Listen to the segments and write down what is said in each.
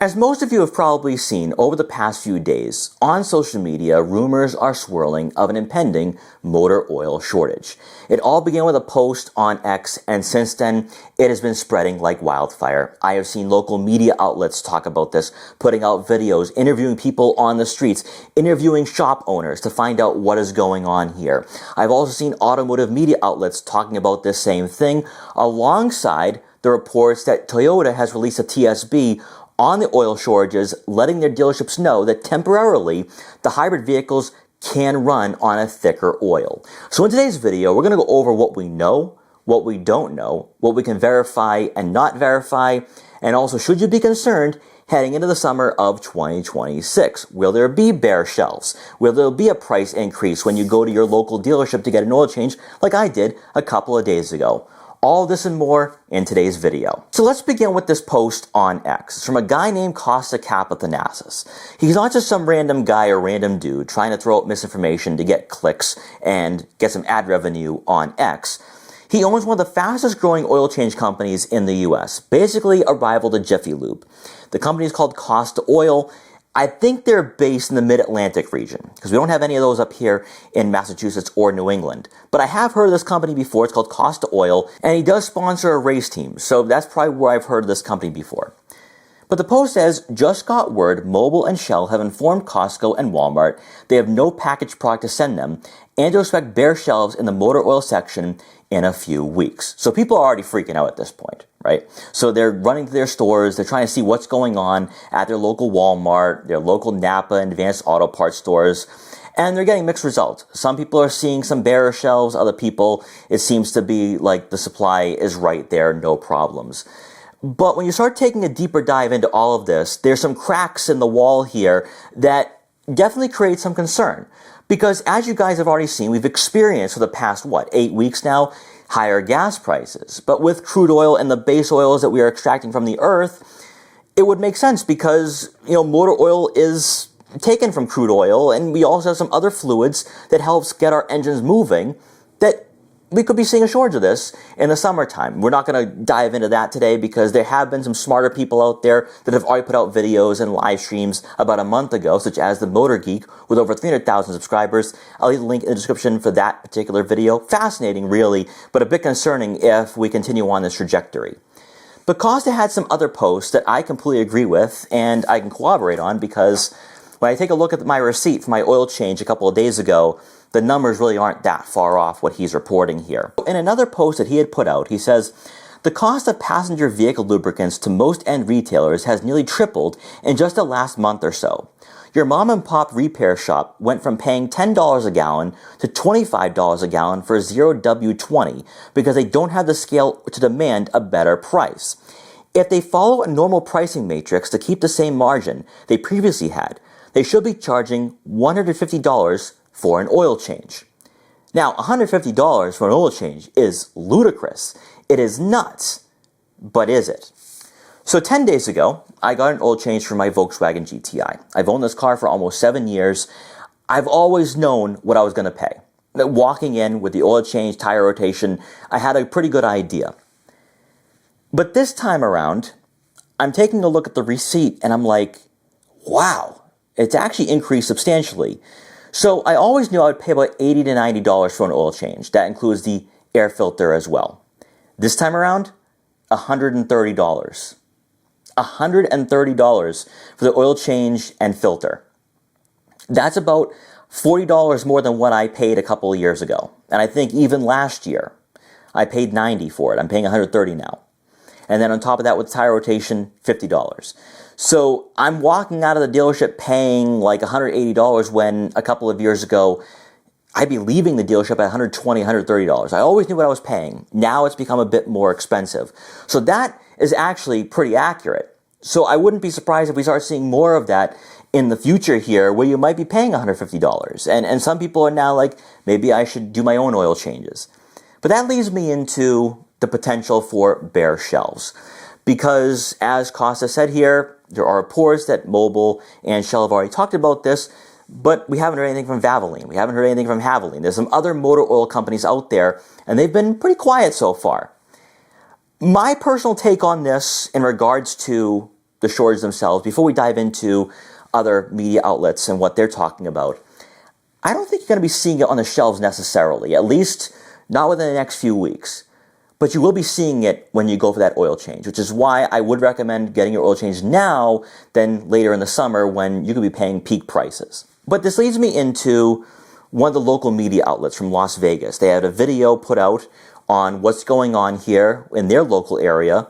As most of you have probably seen over the past few days, on social media, rumors are swirling of an impending motor oil shortage. It all began with a post on X, and since then, it has been spreading like wildfire. I have seen local media outlets talk about this, putting out videos, interviewing people on the streets, interviewing shop owners to find out what is going on here. I've also seen automotive media outlets talking about this same thing, alongside the reports that Toyota has released a TSB on the oil shortages, letting their dealerships know that temporarily the hybrid vehicles can run on a thicker oil. So in today's video, we're going to go over what we know, what we don't know, what we can verify and not verify, and also should you be concerned heading into the summer of 2026. Will there be bare shelves? Will there be a price increase when you go to your local dealership to get an oil change like I did a couple of days ago? All this and more in today's video. So let's begin with this post on X. It's from a guy named Costa Capathanasis. He's not just some random guy or random dude trying to throw out misinformation to get clicks and get some ad revenue on X. He owns one of the fastest growing oil change companies in the US, basically a rival to Jiffy Lube. The company is called Costa Oil. I think they're based in the Mid-Atlantic region, because we don't have any of those up here in Massachusetts or New England. But I have heard of this company before. It's called Costa Oil, and he does sponsor a race team, so that's probably where I've heard of this company before. But the post says, just got word Mobil and Shell have informed Costco and Walmart they have no packaged product to send them, and to expect bare shelves in the motor oil section in a few weeks. So people are already freaking out at this point, right? So they're running to their stores, they're trying to see what's going on at their local Walmart, their local Napa and Advanced Auto Parts stores, and they're getting mixed results. Some people are seeing some bare shelves, other people, it seems to be like the supply is right there, no problems. But when you start taking a deeper dive into all of this, there's some cracks in the wall here that definitely create some concern. Because as you guys have already seen, we've experienced for the past, 8 weeks now, higher gas prices. But with crude oil and the base oils that we are extracting from the earth, it would make sense because, motor oil is taken from crude oil, and we also have some other fluids that helps get our engines moving that we could be seeing a shortage of this in the summertime. We're not going to dive into that today because there have been some smarter people out there that have already put out videos and live streams about a month ago, such as the Motor Geek with over 300,000 subscribers. I'll leave the link in the description for that particular video. Fascinating, really, but a bit concerning if we continue on this trajectory. But Costa had some other posts that I completely agree with and I can corroborate on, because when I take a look at my receipt for my oil change a couple of days ago, the numbers really aren't that far off what he's reporting here. In another post that he had put out, he says, the cost of passenger vehicle lubricants to most end retailers has nearly tripled in just the last month or so. Your mom and pop repair shop went from paying $10 a gallon to $25 a gallon for 0W20 because they don't have the scale to demand a better price. If they follow a normal pricing matrix to keep the same margin they previously had, they should be charging $150 for an oil change. Now, $150 for an oil change is ludicrous. It is nuts. But is it? So 10 days ago, I got an oil change for my Volkswagen GTI. I've owned this car for almost 7 years. I've always known what I was going to pay. Walking in with the oil change, tire rotation, I had a pretty good idea. But this time around, I'm taking a look at the receipt and I'm like, wow, it's actually increased substantially. So I always knew I would pay about $80 to $90 for an oil change. That includes the air filter as well. This time around, $130. $130 for the oil change and filter. That's about $40 more than what I paid a couple of years ago. And I think even last year, I paid $90 for it. I'm paying $130 now. And then on top of that, with tire rotation, $50. So I'm walking out of the dealership paying like $180 when a couple of years ago, I'd be leaving the dealership at $120, $130. I always knew what I was paying. Now it's become a bit more expensive. So that is actually pretty accurate. So I wouldn't be surprised if we start seeing more of that in the future here, where you might be paying $150. And some people are now like, maybe I should do my own oil changes. But that leads me into the potential for bare shelves. Because as Costa said here, there are reports that Mobil and Shell have already talked about this, but we haven't heard anything from Valvoline. We haven't heard anything from Haviline. There's some other motor oil companies out there, and they've been pretty quiet so far. My personal take on this in regards to the shortages themselves, before we dive into other media outlets and what they're talking about, I don't think you're going to be seeing it on the shelves necessarily, at least not within the next few weeks. But you will be seeing it when you go for that oil change, which is why I would recommend getting your oil change now than later in the summer when you could be paying peak prices. But this leads me into one of the local media outlets from Las Vegas. They had a video put out on what's going on here in their local area.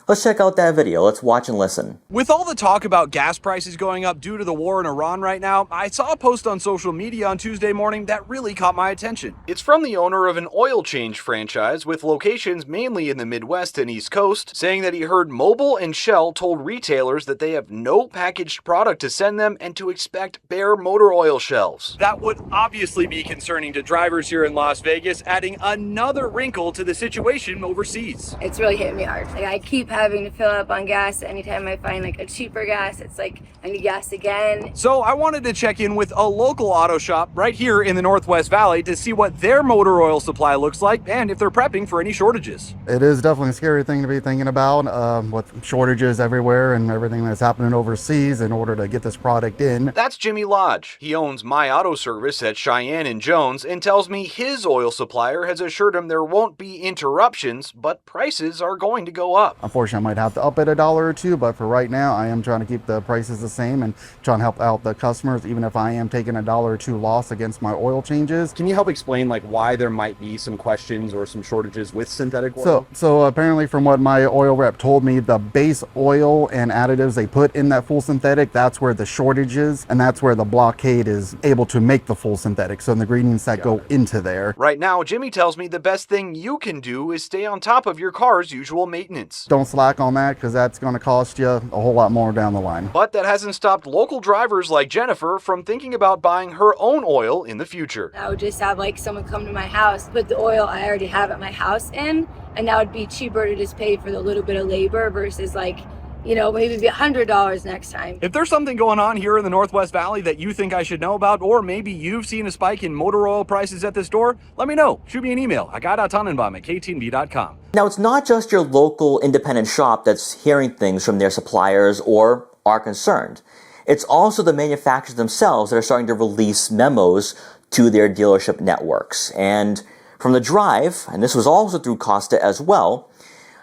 Let's check out that video. Let's watch and listen. With all the talk about gas prices going up due to the war in Iran right now, I saw a post on social media on Tuesday morning that really caught my attention. It's from the owner of an oil change franchise with locations mainly in the Midwest and East Coast, saying that he heard Mobil and Shell told retailers that they have no packaged product to send them and to expect bare motor oil shelves. That would obviously be concerning to drivers here in Las Vegas, adding another wrinkle to the situation overseas. It's really hitting me hard. Like, I keep having to fill up on gas. Anytime I find like a cheaper gas, it's like I need gas again. So I wanted to check in with a local auto shop right here in the Northwest Valley to see what their motor oil supply looks like and if they're prepping for any shortages. It is definitely a scary thing to be thinking about with shortages everywhere and everything that's happening overseas in order to get this product in. That's Jimmy Lodge. He owns My Auto Service at Cheyenne and Jones and tells me his oil supplier has assured him there won't be interruptions, but prices are going to go up. Unfortunately, I might have to up it $1 or $2, but for right now, I am trying to keep the prices the same and trying to help out the customers, even if I am taking $1 or $2 loss against my oil changes. Can you help explain like why there might be some questions or some shortages with synthetic oil? So apparently from what my oil rep told me, the base oil and additives they put in that full synthetic, that's where the shortage is, and that's where the blockade is able to make the full synthetic. So the ingredients that go into there. Right now, Jimmy tells me the best thing you can do is stay on top of your car's usual maintenance. Don't slack on that, because that's going to cost you a whole lot more down the line. But that hasn't stopped local drivers like Jennifer from thinking about buying her own oil in the future. I would just have like someone come to my house, put the oil I already have at my house in, and that would be cheaper to just pay for the little bit of labor versus like, you know, maybe be $100 next time. If there's something going on here in the Northwest Valley that you think I should know about, or maybe you've seen a spike in motor oil prices at the store, let me know. Shoot me an email at guy.tannenbaum@ktnv.com. Now, it's not just your local independent shop that's hearing things from their suppliers or are concerned. It's also the manufacturers themselves that are starting to release memos to their dealership networks. And from the drive, and this was also through Costa as well,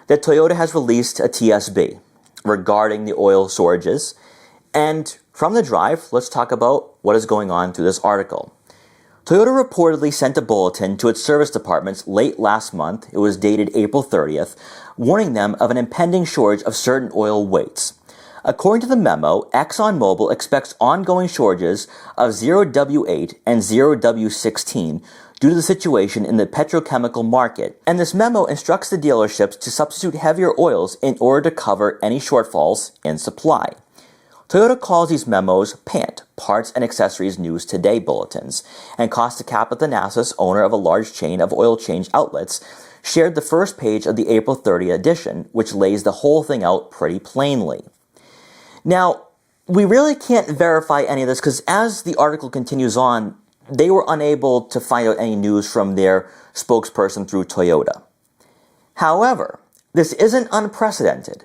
that Toyota has released a TSB regarding the oil shortages. And from the drive, let's talk about what is going on through this article. Toyota reportedly sent a bulletin to its service departments late last month. It was dated April 30th, warning them of an impending shortage of certain oil weights. According to the memo, ExxonMobil expects ongoing shortages of 0W8 and 0W16 due to the situation in the petrochemical market, and this memo instructs the dealerships to substitute heavier oils in order to cover any shortfalls in supply. Toyota calls these memos PANT, Parts and Accessories News Today bulletins, and Costa Capitanasis, owner of a large chain of oil change outlets, shared the first page of the April 30th edition, which lays the whole thing out pretty plainly. Now, we really can't verify any of this because as the article continues on, they were unable to find out any news from their spokesperson through Toyota. However, this isn't unprecedented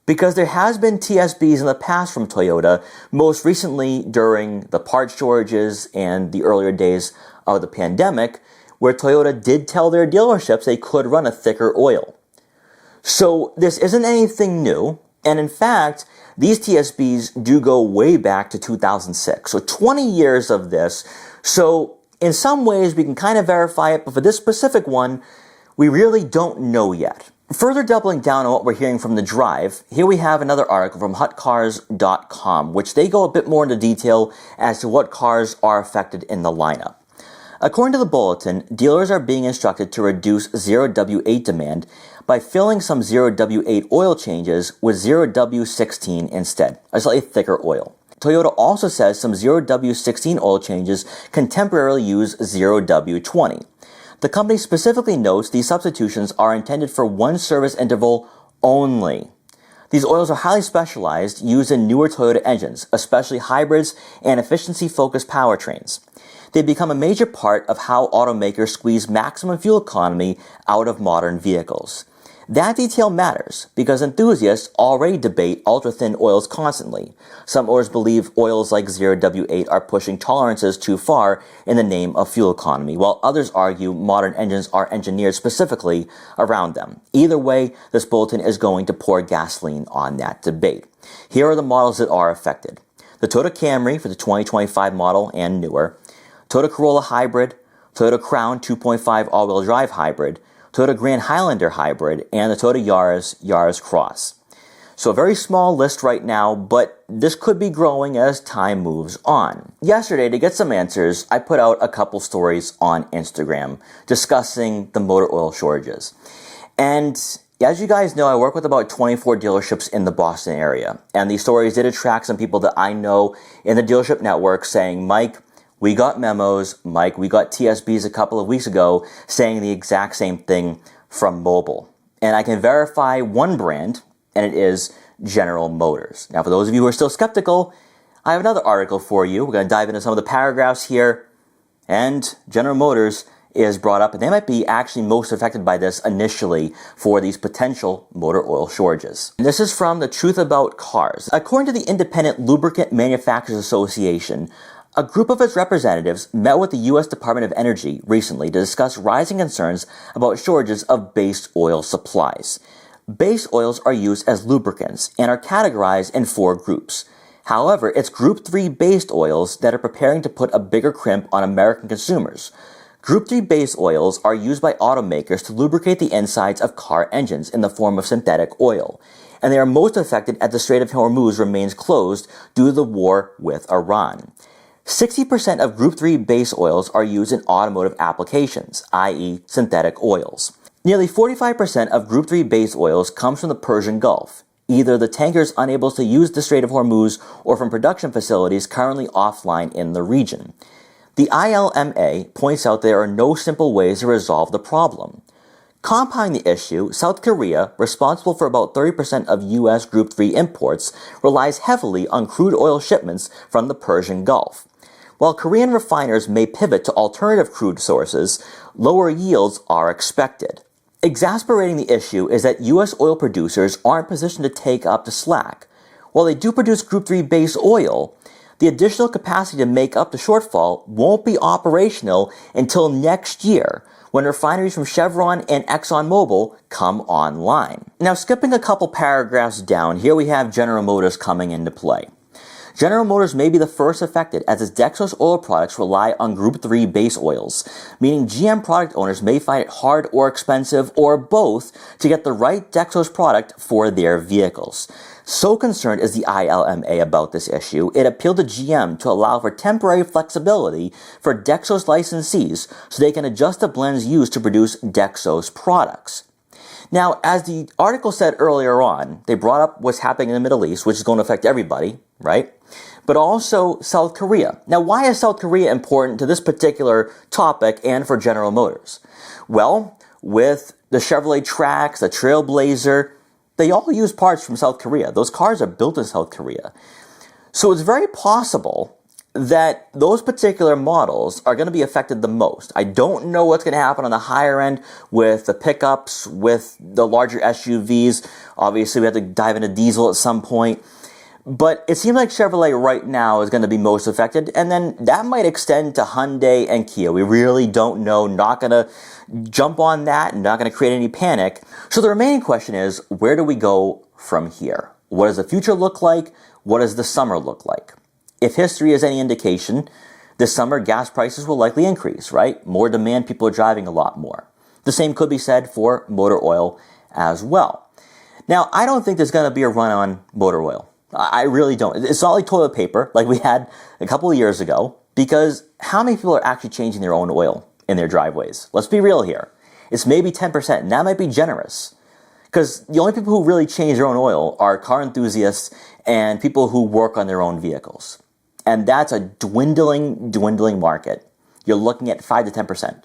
because there has been TSBs in the past from Toyota, most recently during the part shortages and the earlier days of the pandemic, where Toyota did tell their dealerships they could run a thicker oil. So this isn't anything new, and in fact, these TSBs do go way back to 2006, so 20 years of this. So in some ways we can kind of verify it, but for this specific one, we really don't know yet. Further doubling down on what we're hearing from the drive, here we have another article from hutcars.com, which they go a bit more into detail as to what cars are affected in the lineup. According to the bulletin, dealers are being instructed to reduce 0W8 demand by filling some 0W8 oil changes with 0W16 instead, a slightly thicker oil. Toyota also says some 0W16 oil changes can temporarily use 0W20. The company specifically notes these substitutions are intended for one service interval only. These oils are highly specialized, used in newer Toyota engines, especially hybrids and efficiency-focused powertrains. They've become a major part of how automakers squeeze maximum fuel economy out of modern vehicles. That detail matters because enthusiasts already debate ultra-thin oils constantly. Some owners believe oils like 0W8 are pushing tolerances too far in the name of fuel economy, while others argue modern engines are engineered specifically around them. Either way, this bulletin is going to pour gasoline on that debate. Here are the models that are affected. The Toyota Camry for the 2025 model and newer, Toyota Corolla Hybrid, Toyota Crown 2.5 all-wheel drive hybrid, Toyota Grand Highlander hybrid, and the Toyota Yaris Cross. So a very small list right now, but this could be growing as time moves on. Yesterday, to get some answers, I put out a couple stories on Instagram discussing the motor oil shortages. And as you guys know, I work with about 24 dealerships in the Boston area. And these stories did attract some people that I know in the dealership network saying, Mike, we got memos, Mike, we got TSBs a couple of weeks ago saying the exact same thing from Mobil. And I can verify one brand, and it is General Motors. Now, for those of you who are still skeptical, I have another article for you. We're going to dive into some of the paragraphs here. And General Motors is brought up, and they might be actually most affected by this initially for these potential motor oil shortages. And this is from the Truth About Cars. According to the Independent Lubricant Manufacturers Association, a group of its representatives met with the U.S. Department of Energy recently to discuss rising concerns about shortages of base oil supplies. Base oils are used as lubricants and are categorized in 4 groups. However, it's Group 3 based oils that are preparing to put a bigger crimp on American consumers. Group 3 base oils are used by automakers to lubricate the insides of car engines in the form of synthetic oil, and they are most affected as the Strait of Hormuz remains closed due to the war with Iran. 60% of Group 3 base oils are used in automotive applications, i.e. synthetic oils. Nearly 45% of Group 3 base oils comes from the Persian Gulf, either the tankers unable to use the Strait of Hormuz or from production facilities currently offline in the region. The ILMA points out there are no simple ways to resolve the problem. Compounding the issue, South Korea, responsible for about 30% of U.S. Group 3 imports, relies heavily on crude oil shipments from the Persian Gulf. While Korean refiners may pivot to alternative crude sources, lower yields are expected. Exasperating the issue is that U.S. oil producers aren't positioned to take up the slack. While they do produce Group 3 base oil, the additional capacity to make up the shortfall won't be operational until next year, when refineries from Chevron and ExxonMobil come online. Now, skipping a couple paragraphs down, here we have General Motors coming into play. General Motors may be the first affected as its dextrose oil products rely on Group 3 base oils, meaning GM product owners may find it hard or expensive or both to get the right dextrose product for their vehicles. So concerned is the ILMA about this issue, it appealed to GM to allow for temporary flexibility for dextrose licensees so they can adjust the blends used to produce dextrose products. Now, as the article said earlier on, they brought up what's happening in the Middle East, which is going to affect everybody, right? But also South Korea. Now, why is South Korea important to this particular topic and for General Motors? Well, with the Chevrolet Trax, the Trailblazer, they all use parts from South Korea. Those cars are built in South Korea. So it's very possible that those particular models are going to be affected the most. I don't know what's going to happen on the higher end with the pickups, with the larger SUVs. Obviously, we have to dive into diesel at some point. But it seems like Chevrolet right now is going to be most affected, and then that might extend to Hyundai and Kia. We really don't know, not going to jump on that, and not going to create any panic. So the remaining question is, where do we go from here? What does the future look like? What does the summer look like? If history is any indication, this summer gas prices will likely increase, right? More demand, people are driving a lot more. The same could be said for motor oil as well. Now, I don't think there's going to be a run on motor oil. I really don't. It's not like toilet paper like we had a couple of years ago, because how many people are actually changing their own oil in their driveways? Let's be real here. It's maybe 10%, and that might be generous. Because the only people who really change their own oil are car enthusiasts and people who work on their own vehicles. And that's a dwindling market. You're looking at 5 to 10%.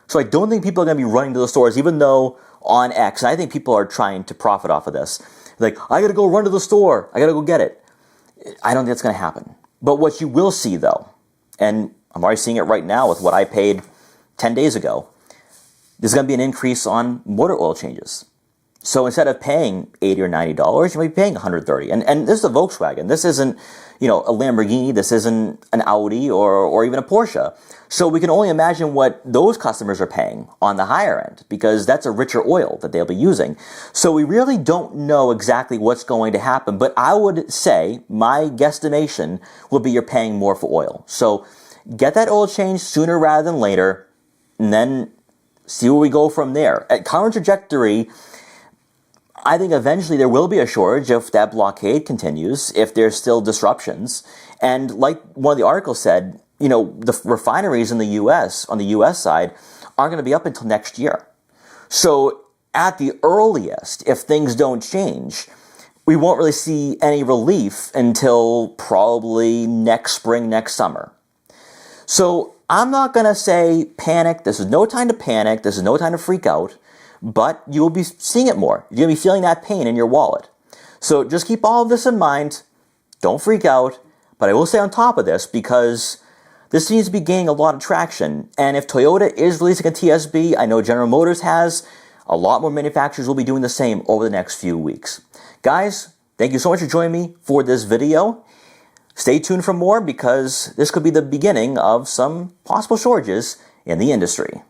So I don't think people are going to be running to the stores, even though on X, and I think people are trying to profit off of this. Like, I got to go run to the store. I got to go get it. I don't think that's going to happen. But what you will see, though, and I'm already seeing it right now with what I paid 10 days ago, there's going to be an increase on motor oil changes. So instead of paying $80 or $90, you might be paying $130. And this is a Volkswagen. This isn't, a Lamborghini. This isn't an Audi or even a Porsche. So we can only imagine what those customers are paying on the higher end, because that's a richer oil that they'll be using. So we really don't know exactly what's going to happen, but I would say my guesstimation would be you're paying more for oil. So get that oil change sooner rather than later, and then see where we go from there. At current trajectory, I think eventually there will be a shortage if that blockade continues, if there's still disruptions. And like one of the articles said, the refineries in the U.S., on the U.S. side, aren't going to be up until next year. So at the earliest, if things don't change, we won't really see any relief until probably next spring, next summer. So I'm not going to say panic. This is no time to panic. This is no time to freak out. But you will be seeing it more. You're going to be feeling that pain in your wallet. So just keep all of this in mind. Don't freak out. But I will stay on top of this because this seems to be gaining a lot of traction. And if Toyota is releasing a TSB, I know General Motors has, a lot more manufacturers will be doing the same over the next few weeks. Guys, thank you so much for joining me for this video. Stay tuned for more because this could be the beginning of some possible shortages in the industry.